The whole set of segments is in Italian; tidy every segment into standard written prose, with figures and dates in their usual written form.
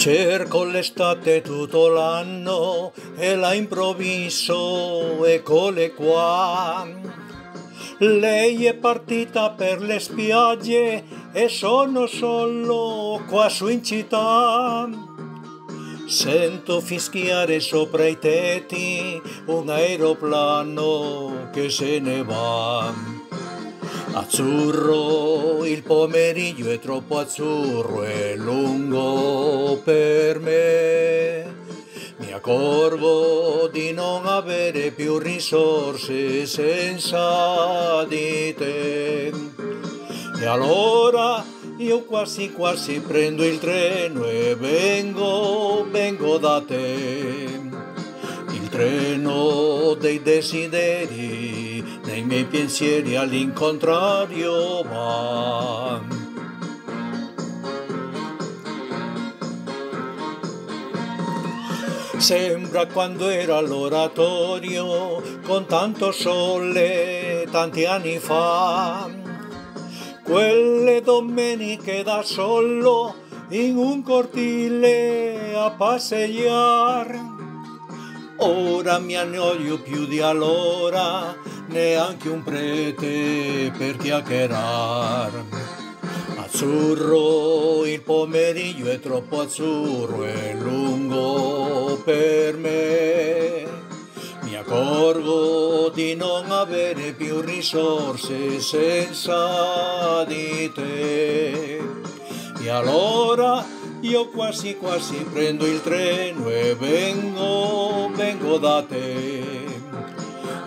Cerco l'estate tutto l'anno e la improvviso, eccole qua. Lei è partita per le spiagge e sono solo qua su in città. Sento fischiare sopra i tetti un aeroplano che se ne va. Azzurro, il pomeriggio è troppo azzurro e lungo per me. Mi accorgo di non avere più risorse senza di te. E allora io quasi quasi prendo il treno e vengo da te. Il treno dei desideri, nei miei pensieri all'incontrario va. Sembra quando era all'oratorio, con tanto sole, tanti anni fa. Quelle domeniche da solo, in un cortile a passeggiare. Ora mi annoio più di allora, neanche un prete per chiacchierar. Azzurro, il pomeriggio è troppo azzurro e lungo per me. Mi accorgo di non avere più risorse senza di te. E allora io quasi quasi prendo il treno e vengo da te.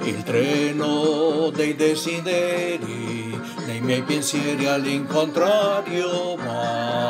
Il treno dei desideri, nei miei pensieri all'incontrario va.